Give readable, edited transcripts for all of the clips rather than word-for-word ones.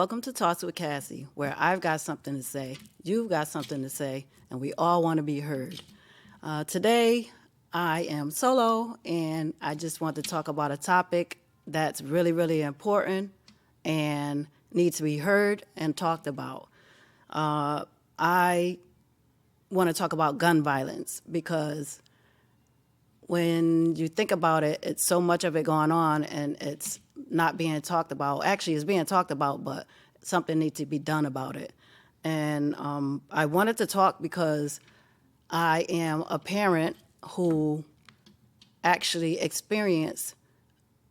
Welcome to Talks with Cassie, where I've got something to say, you've got something to say, and we all want to be heard. Today, I am solo, and I just want to talk about a topic that's really, really important and needs to be heard and talked about. I want to talk about gun violence because when you think about it, it's so much of it going on and it's not being talked about. Actually, it's being talked about, but something needs to be done about it. And I wanted to talk because I am a parent who actually experienced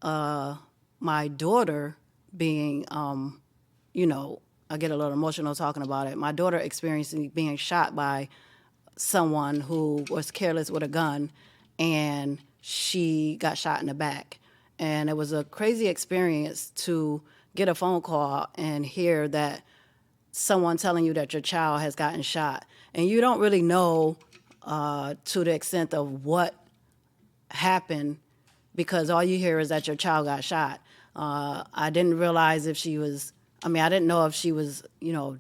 my daughter being, I get a little emotional talking about it. My daughter experiencing being shot by someone who was careless with a gun, and she got shot in the back. And it was a crazy experience to get a phone call and hear that someone telling you that your child has gotten shot. And you don't really know to the extent of what happened because all you hear is that your child got shot. I didn't realize if she was, I didn't know if she was,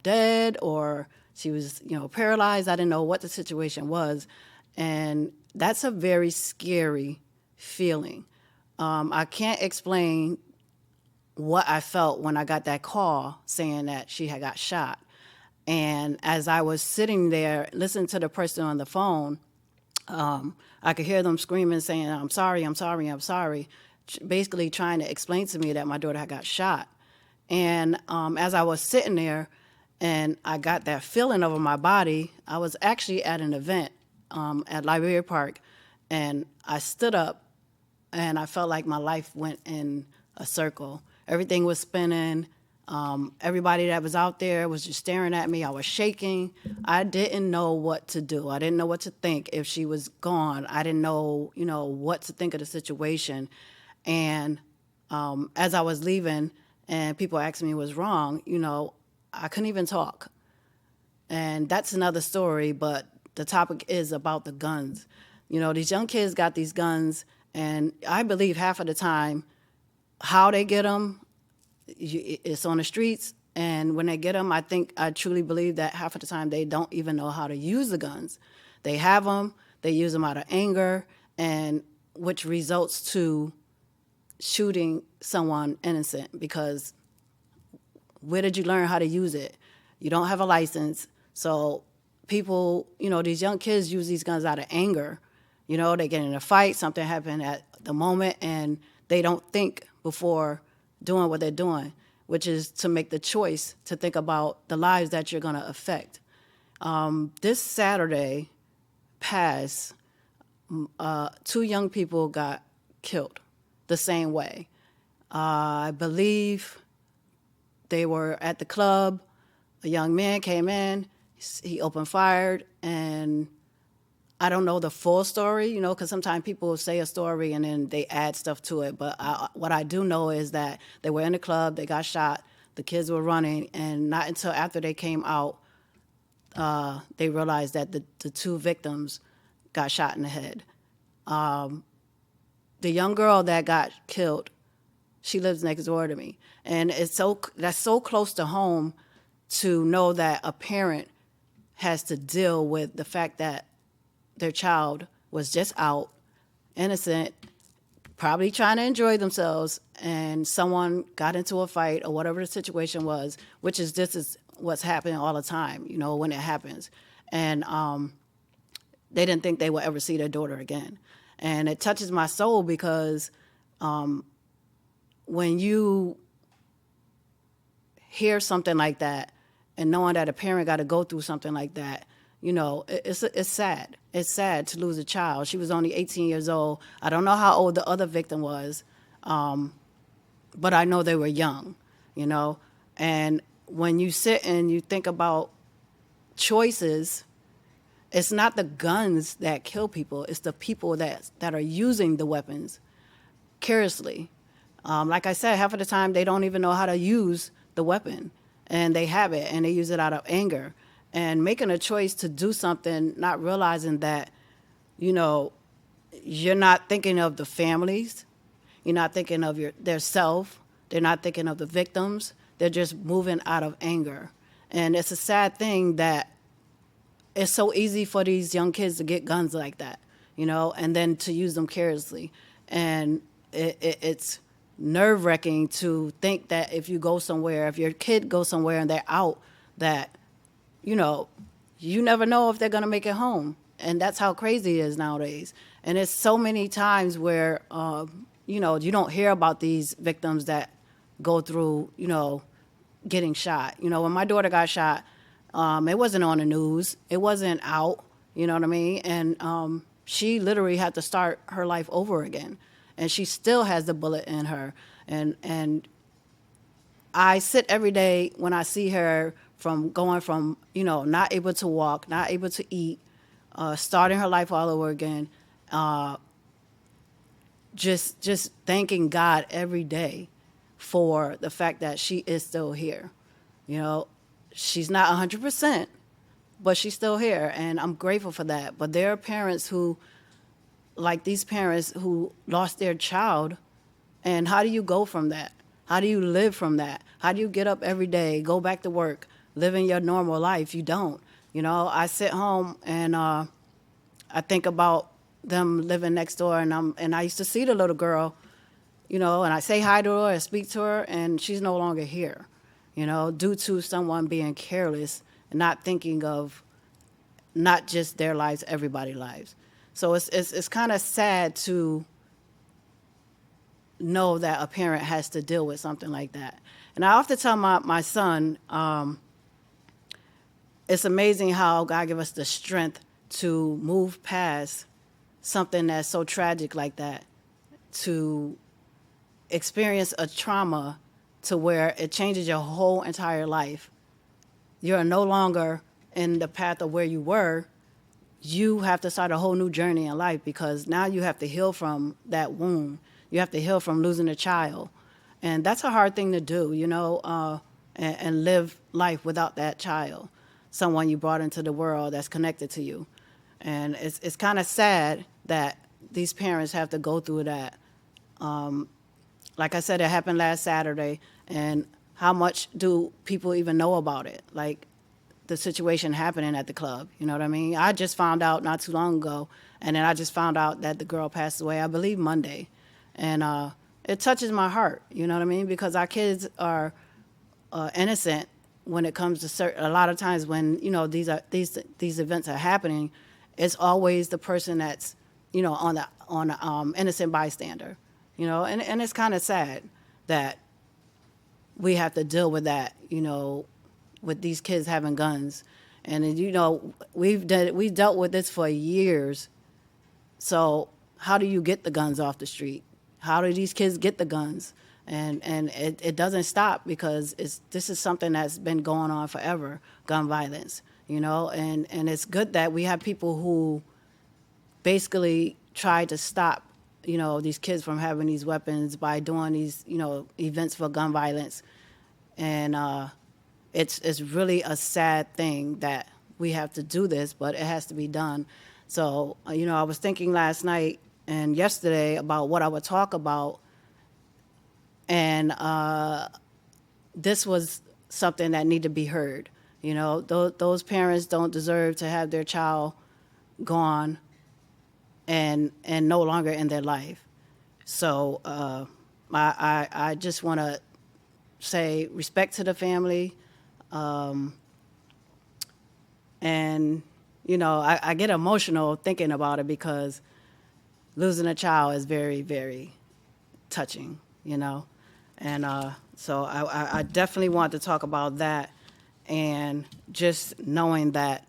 dead or she was, paralyzed. I didn't know what the situation was. And that's a very scary feeling. I can't explain what I felt when I got that call saying that she had got shot. And as I was sitting there listening to the person on the phone, I could hear them screaming, saying, I'm sorry, I'm sorry, I'm sorry, basically trying to explain to me that my daughter had got shot. And as I was sitting there and I got that feeling over my body, I was actually at an event at Liberia Park, and I stood up and I felt like my life went in a circle. Everything was spinning. Everybody that was out there was just staring at me. I was shaking. I didn't know what to do. I didn't know what to think if she was gone. I didn't know, what to think of the situation. And as I was leaving and people asked me what's wrong, I couldn't even talk. And that's another story, but the topic is about the guns. These young kids got these guns, and I believe half of the time how they get them, it's on the streets. And when they get them, I truly believe that half of the time they don't even know how to use the guns. They have them, they use them out of anger, and which results to shooting someone innocent because where did you learn how to use it? You don't have a license. So people, these young kids use these guns out of anger. They get in a fight, something happened at the moment, and they don't think before doing what they're doing, which is to make the choice to think about the lives that you're going to affect. This Saturday past, two young people got killed the same way. I believe they were at the club. A young man came in, he opened fire, and I don't know the full story, because sometimes people say a story and then they add stuff to it. But what I do know is that they were in the club, they got shot, the kids were running, and not until after they came out, they realized that the two victims got shot in the head. The young girl that got killed, she lives next door to me. And that's so close to home to know that a parent has to deal with the fact that their child was just out, innocent, probably trying to enjoy themselves, and someone got into a fight or whatever the situation was, which is this is what's happening all the time, when it happens. And they didn't think they would ever see their daughter again. And it touches my soul because when you hear something like that and knowing that a parent got to go through something like that, it's sad. It's sad to lose a child. She was only 18 years old. I don't know how old the other victim was, but I know they were young, And when you sit and you think about choices, it's not the guns that kill people. It's the people that are using the weapons carelessly. Like I said, half of the time they don't even know how to use the weapon, and they have it, and they use it out of anger. And making a choice to do something, not realizing that, you're not thinking of the families, you're not thinking of their self, they're not thinking of the victims, They're just moving out of anger. And it's a sad thing that it's so easy for these young kids to get guns like that, and then to use them carelessly. And it's nerve-wracking to think that if you go somewhere, if your kid goes somewhere and they're out, that, you never know if they're going to make it home. And that's how crazy it is nowadays. And it's so many times where, you don't hear about these victims that go through, getting shot. When my daughter got shot, it wasn't on the news. It wasn't out, you know what I mean? And she literally had to start her life over again. And she still has the bullet in her. And I sit every day when I see her from going from, not able to walk, not able to eat, starting her life all over again, just thanking God every day for the fact that she is still here. She's not 100%, but she's still here, and I'm grateful for that. But there are parents who, like these parents who lost their child, and how do you go from that? How do you live from that? How do you get up every day, go back to work, living your normal life? You don't. I sit home and I think about them living next door, and I used to see the little girl, and I say hi to her and speak to her, and she's no longer here, due to someone being careless and not thinking of not just their lives, everybody's lives. So it's kind of sad to know that a parent has to deal with something like that. And I often tell my son, it's amazing how God give us the strength to move past something that's so tragic like that, to experience a trauma to where it changes your whole entire life. You're no longer in the path of where you were. You have to start a whole new journey in life, because now you have to heal from that wound. You have to heal from losing a child. And that's a hard thing to do, and live life without that child, someone you brought into the world that's connected to you. And it's kind of sad that these parents have to go through that. Like I said, it happened last Saturday, and how much do people even know about it? Like the situation happening at the club, you know what I mean? I just found out not too long ago, and then I just found out that the girl passed away, I believe Monday. And it touches my heart, you know what I mean? Because our kids are innocent when it comes to a lot of times when, these events are happening, it's always the person that's, on the innocent bystander, and it's kind of sad that we have to deal with that, with these kids having guns. And we've dealt with this for years. So how do you get the guns off the street? How do these kids get the guns? And it doesn't stop, because this is something that's been going on forever, gun violence, and it's good that we have people who basically try to stop, these kids from having these weapons by doing these, events for gun violence. And it's really a sad thing that we have to do this, but it has to be done. So, I was thinking last night and yesterday about what I would talk about, and this was something that needed to be heard. Those parents don't deserve to have their child gone and no longer in their life. So I just want to say respect to the family, and I get emotional thinking about it, because losing a child is very, very touching, and so I definitely want to talk about that, and just knowing that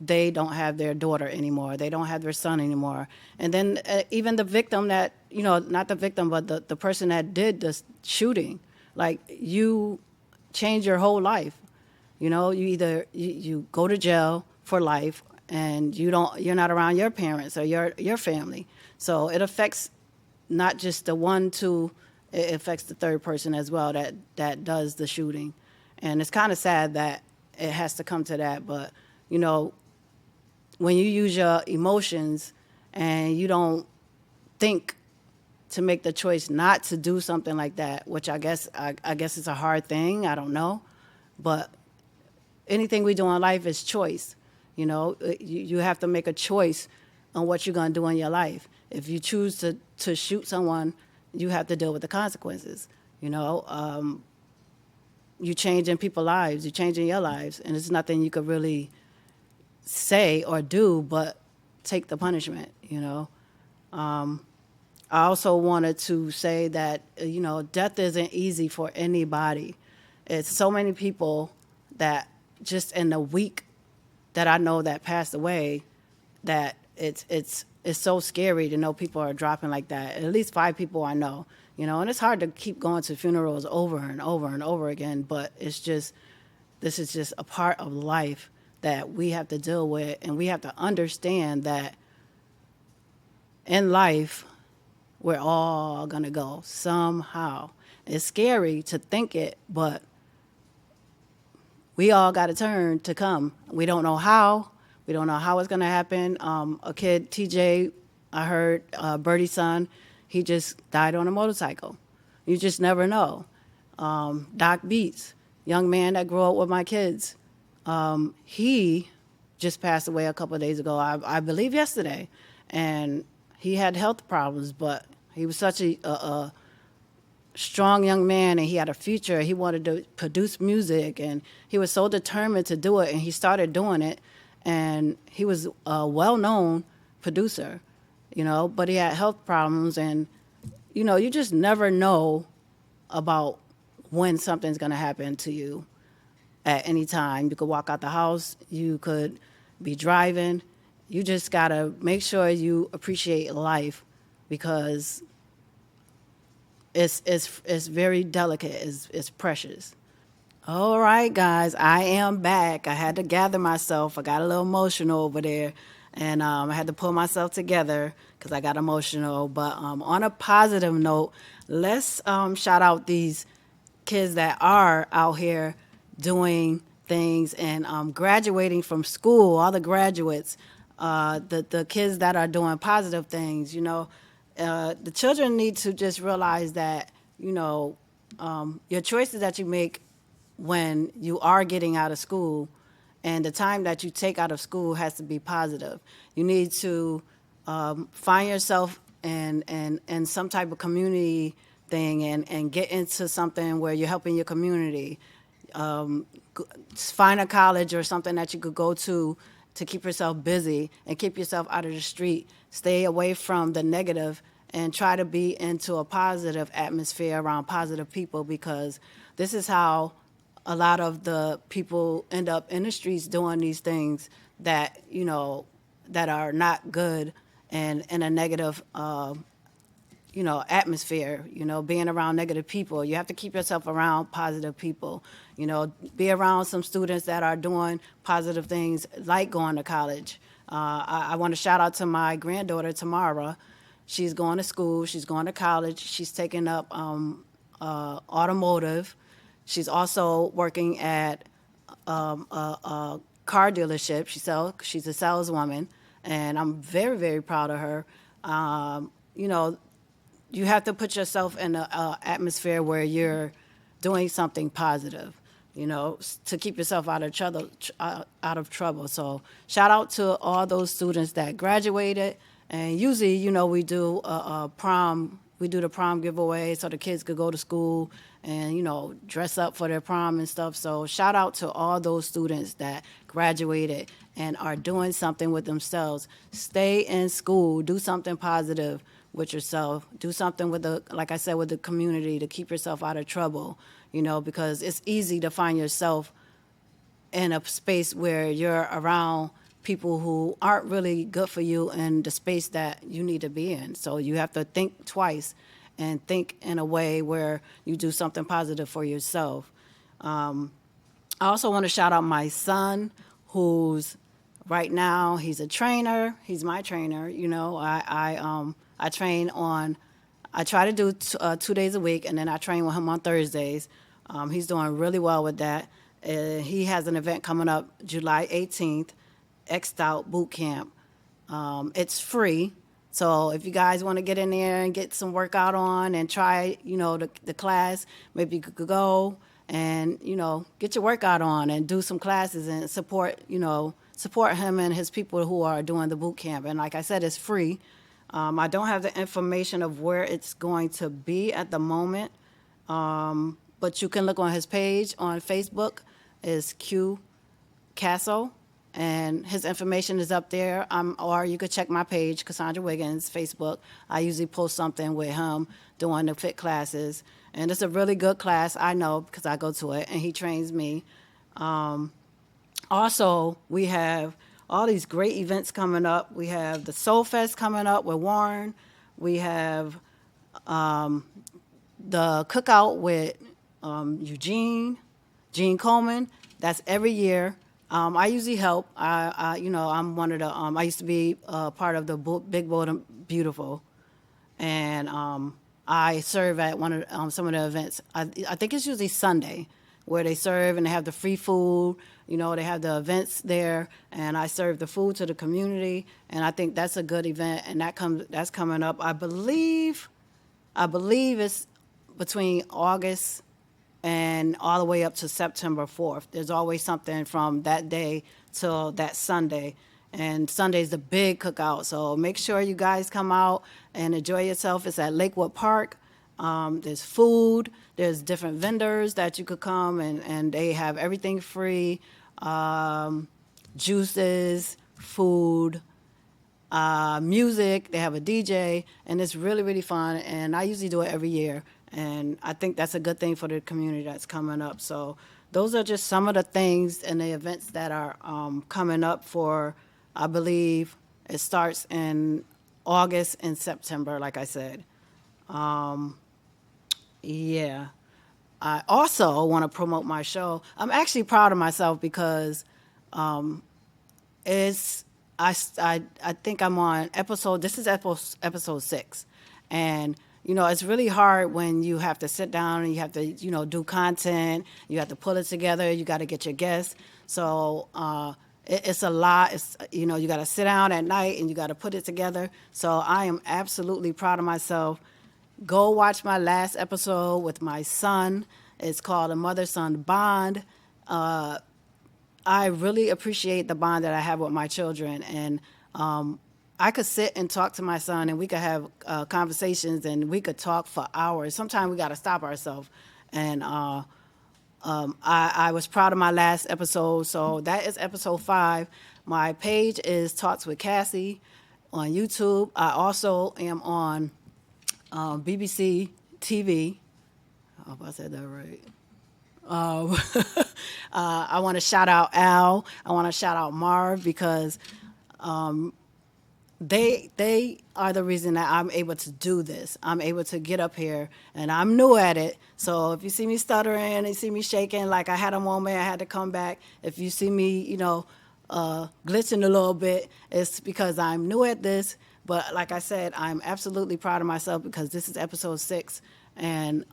they don't have their daughter anymore, they don't have their son anymore. And then even the victim that, not the victim, but the person that did the shooting, like, you change your whole life. You either you go to jail for life, and you're not around your parents or your family. So it affects not just the one, two, it affects the third person as well that does the shooting. And it's kind of sad that it has to come to that, but when you use your emotions and you don't think to make the choice not to do something like that, which I guess it's a hard thing. I don't know, but anything we do in life is choice. You know, you have to make a choice on what you're going to do in your life. If you choose to shoot someone, you have to deal with the consequences. You know, you changing people's lives, you changing your lives, and it's nothing you could really say or do but take the punishment. You know, I also wanted to say that you know death isn't easy for anybody. It's so many people that just in the week that I know that passed away, that it's so scary to know people are dropping like that. At least 5 people I know, you know, and it's hard to keep going to funerals over and over and over again. But it's just this is just a part of life that we have to deal with, and we have to understand that in life we're all gonna go somehow. It's scary to think it, but we all got a turn to come. We don't know how. We don't know how it's going to happen. A kid, TJ, I heard, Birdie's son, he just died on a motorcycle. You just never know. Doc Beats, young man that grew up with my kids, he just passed away a couple of days ago, I believe yesterday. And he had health problems, but he was such a strong young man, and he had a future. He wanted to produce music, and he was so determined to do it, and he started doing it. And he was a well-known producer, you know, but he had health problems, and you know, you just never know about when something's going to happen to you at any time. You could walk out the house, you could be driving. You just got to make sure you appreciate life, because it's very delicate. It's precious. All right, guys, I am back. I had to gather myself. I got a little emotional over there, and I had to pull myself together because I got emotional. But on a positive note, let's shout out these kids that are out here doing things and graduating from school. All the graduates, the kids that are doing positive things. You know, the children need to just realize that, you know, your choices that you make when you are getting out of school and the time that you take out of school has to be positive. You need to find yourself in some type of community thing and get into something where you're helping your community. Find a college or something that you could go to keep yourself busy and keep yourself out of the street. Stay away from the negative and try to be into a positive atmosphere around positive people, because this is how a lot of the people end up in the streets doing these things that, you know, that are not good and in a negative, you know, atmosphere, you know, being around negative people. You have to keep yourself around positive people, you know, be around some students that are doing positive things like going to college. I want to shout out to my granddaughter, Tamara. She's going to school. She's going to college. She's taking up automotive. She's also working at a car dealership. She's a saleswoman, and I'm very, very proud of her. You know, you have to put yourself in an atmosphere where you're doing something positive, you know, to keep yourself out of trouble. So shout out to all those students that graduated. And usually, you know, we do a prom. We do the prom giveaway so the kids could go to school and, you know, dress up for their prom and stuff. So shout out to all those students that graduated and are doing something with themselves. Stay in school. Do something positive with yourself. Do something with like I said, with the community to keep yourself out of trouble, you know, because it's easy to find yourself in a space where you're around people who aren't really good for you in the space that you need to be in. So you have to think twice and think in a way where you do something positive for yourself. I also want to shout out my son, who's right now, he's a trainer. He's my trainer. You know, I train on, I try to do 2 days a week, and then I train with him on Thursdays. He's doing really well with that. He has an event coming up July 18th, X'd Out Boot Camp. It's free. So if you guys want to get in there and get some workout on and try, the class, maybe you could go and, get your workout on and do some classes and support him and his people who are doing the boot camp. And like I said, it's free. I don't have the information of where it's going to be at the moment, but you can look on his page on Facebook. Is Q Castle, and his information is up there. Or you could check my page, Cassandra Wiggins, Facebook. I usually post something with him doing the fit classes, and it's a really good class. I know because I go to it, and he trains me. Also, we have all these great events coming up. We have the Soul Fest coming up with Warren. We have the cookout with Gene Coleman. That's every year. I usually help. I'm one of the. I used to be part of the Big Bold and Beautiful, and I serve at one of some of the events. I think it's usually Sunday, where they serve and they have the free food. They have the events there, and I serve the food to the community. And I think that's a good event, and that's coming up. I believe it's between August and all the way up to September 4th. There's always something from that day till that Sunday. And Sunday's the big cookout. So make sure you guys come out and enjoy yourself. It's at Lakewood Park. There's food. There's different vendors that you could come, and they have everything free. Juices, food, music. They have a DJ, and it's really, really fun. And I usually do it every year. And I think that's a good thing for the community that's coming up. So those are just some of the things and the events that are coming up for, I believe, it starts in August and September, like I said. Yeah. I also want to promote my show. I'm actually proud of myself because it's I think I'm on this is episode 6. And it's really hard when you have to sit down and you have to, do content. You have to pull it together. You got to get your guests. So it's a lot. It's, you got to sit down at night and you got to put it together. So I am absolutely proud of myself. Go watch my last episode with my son. It's called A Mother-Son Bond. I really appreciate the bond that I have with my children. And I could sit and talk to my son, and we could have conversations, and we could talk for hours. Sometimes we got to stop ourselves. And I was proud of my last episode. So that is episode 5. My page is Talks with Cassie on YouTube. I also am on BBC TV. I hope I said that right. I want to shout out Al. I want to shout out Marv because they are the reason that I'm able to do this. I'm able to get up here, and I'm new at it. So if you see me stuttering and you see me shaking, like I had a moment, I had to come back. If you see me, glitching a little bit, it's because I'm new at this. But like I said, I'm absolutely proud of myself because this is episode 6. And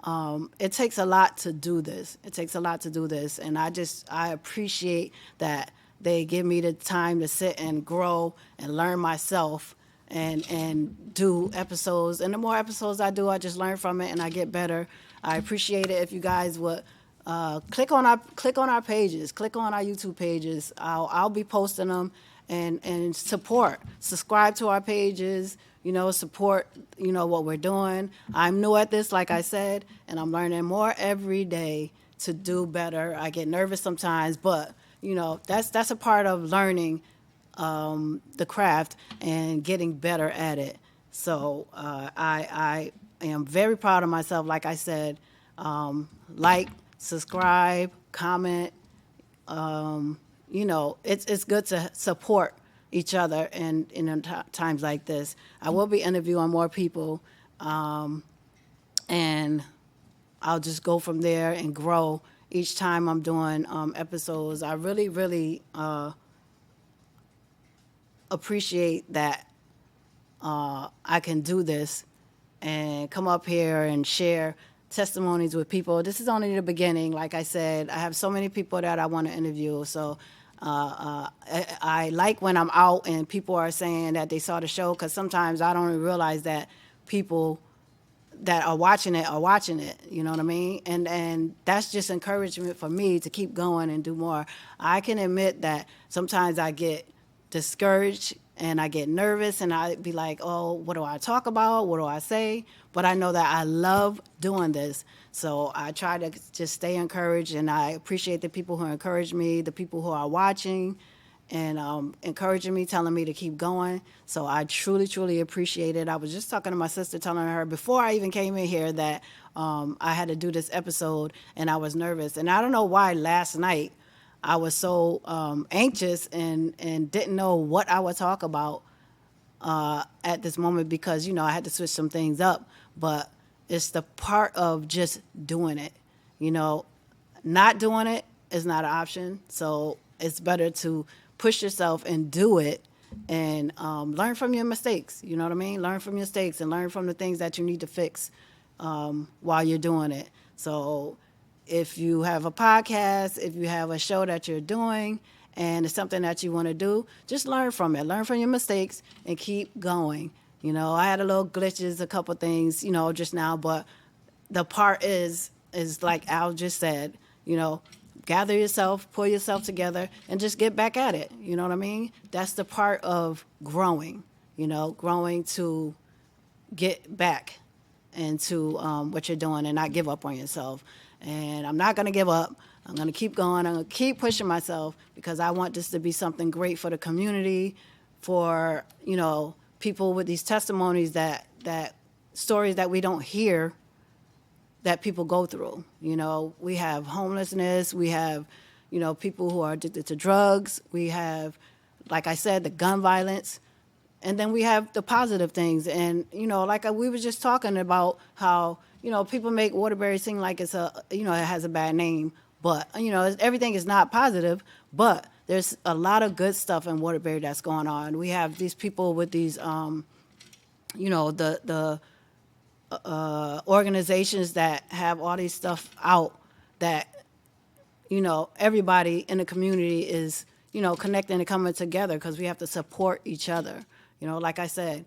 it takes a lot to do this. And I appreciate that they give me the time to sit and grow and learn myself and do episodes. And the more episodes I do, I just learn from it and I get better. I appreciate it if you guys would click on our pages, click on our YouTube pages. I'll be posting them and subscribe to our pages. Support, what we're doing. I'm new at this, like I said, and I'm learning more every day to do better. I get nervous sometimes, but, that's a part of learning the craft and getting better at it. So I am very proud of myself, like I said. Like, subscribe, comment. It's good to support each other and in times like this. I will be interviewing more people, and I'll just go from there and grow each time I'm doing episodes. I really, really appreciate that I can do this and come up here and share testimonies with people. This is only the beginning. Like I said, I have so many people that I want to interview. So I like when I'm out and people are saying that they saw the show, because sometimes I don't even realize that people that are watching it. You know what I mean? And that's just encouragement for me to keep going and do more. I can admit that sometimes I get discouraged and I get nervous and I be like, oh, what do I talk about? What do I say? But I know that I love doing this. So I try to just stay encouraged, and I appreciate the people who encourage me, the people who are watching and encouraging me, telling me to keep going. So I truly, truly appreciate it. I was just talking to my sister, telling her before I even came in here that I had to do this episode and I was nervous. And I don't know why last night I was so anxious and didn't know what I would talk about at this moment, because, I had to switch some things up. But it's the part of just doing it. You know, not doing it is not an option. So it's better to push yourself and do it, and learn from your mistakes. You know what I mean? Learn from your mistakes and learn from the things that you need to fix while you're doing it. So if you have a podcast, if you have a show that you're doing and it's something that you want to do, just learn from it. Learn from your mistakes and keep going. I had a little glitches, a couple things, just now, but the part is like Al just said, gather yourself, pull yourself together, and just get back at it. You know what I mean? That's the part of growing, growing to get back into what you're doing and not give up on yourself. And I'm not going to give up. I'm going to keep going. I'm going to keep pushing myself, because I want this to be something great for the community, for, people with these testimonies, that stories that we don't hear, that people go through. We have homelessness, we have, people who are addicted to drugs, we have, like I said, the gun violence, and then we have the positive things. And, like we were just talking about how, people make Waterbury seem like it's it has a bad name, but, everything is not positive, but there's a lot of good stuff in Waterbury that's going on. We have these people with these, the organizations that have all these stuff out, that everybody in the community is connecting and coming together, because we have to support each other. Like I said,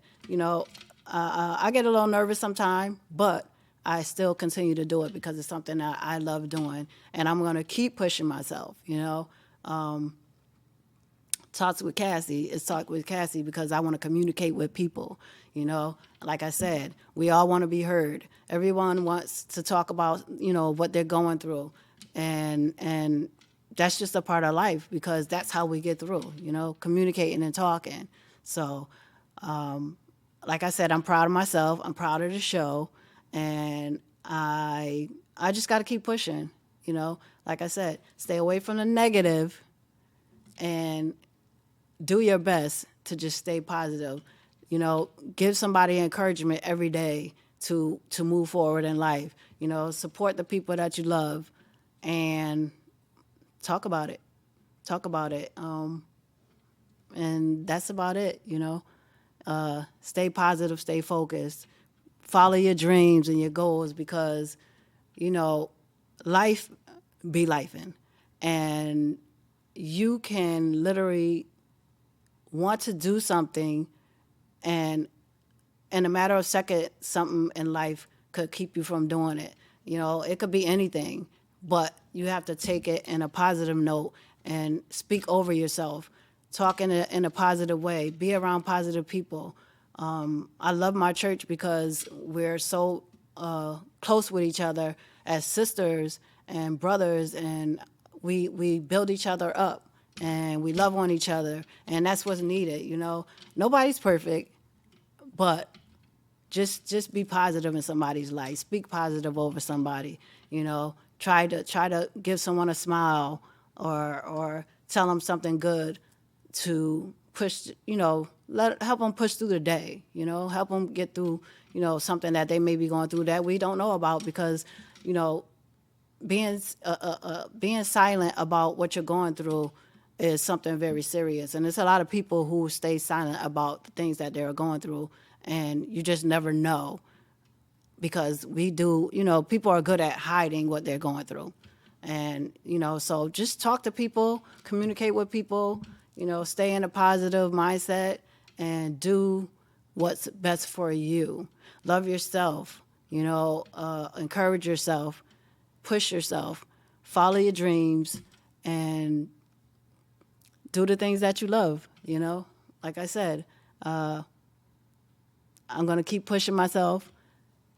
I get a little nervous sometimes, but I still continue to do it because it's something that I love doing, and I'm going to keep pushing myself. Talks with Cassie is talk with Cassie because I want to communicate with people. Like I said, we all want to be heard. Everyone wants to talk about what they're going through, and that's just a part of life, because that's how we get through. Communicating and talking. So, like I said, I'm proud of myself. I'm proud of the show, and I just got to keep pushing. Like I said, stay away from the negative, and do your best to just stay positive. Give somebody encouragement every day to move forward in life. Support the people that you love, and talk about it. Talk about it. And that's about it. Stay positive, stay focused, follow your dreams and your goals, because, life be lifing, and you can literally want to do something, and in a matter of seconds, something in life could keep you from doing it. It could be anything, but you have to take it in a positive note and speak over yourself. Talk in a positive way. Be around positive people. I love my church because we're so close with each other as sisters and brothers, and we build each other up, and we love on each other, and that's what's needed. Nobody's perfect, but just be positive in somebody's life. Speak positive over somebody. Try to give someone a smile, or tell them something good to push. Help them push through the day. Help them get through. Something that they may be going through that we don't know about, because being silent about what you're going through is something very serious. And there's a lot of people who stay silent about the things that they're going through, and you just never know, because we do, people are good at hiding what they're going through. And, so just talk to people, communicate with people, stay in a positive mindset and do what's best for you. Love yourself, encourage yourself, push yourself, follow your dreams, and do the things that you love, Like I said, I'm going to keep pushing myself.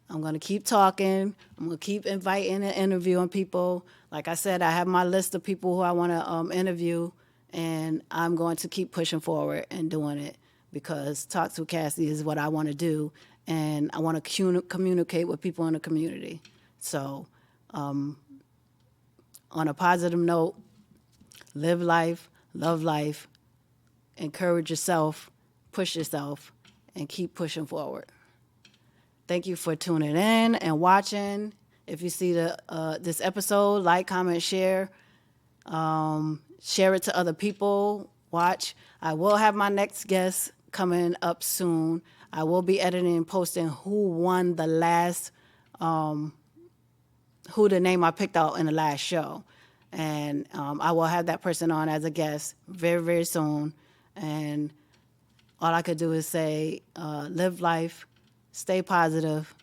I'm going to keep talking. I'm going to keep inviting and interviewing people. Like I said, I have my list of people who I want to interview, and I'm going to keep pushing forward and doing it because Talks with Cassie is what I want to do, and I want to communicate with people in the community. So on a positive note, live life, love life, encourage yourself, push yourself, and keep pushing forward. Thank you for tuning in and watching. If you see this episode, like, comment, share. Share it to other people. Watch. I will have my next guest coming up soon. I will be editing and posting who won the last, who the name I picked out in the last show. And I will have that person on as a guest very, very soon. And all I could do is say, live life. Stay positive.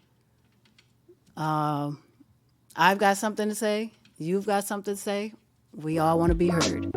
I've got something to say. You've got something to say. We all want to be heard.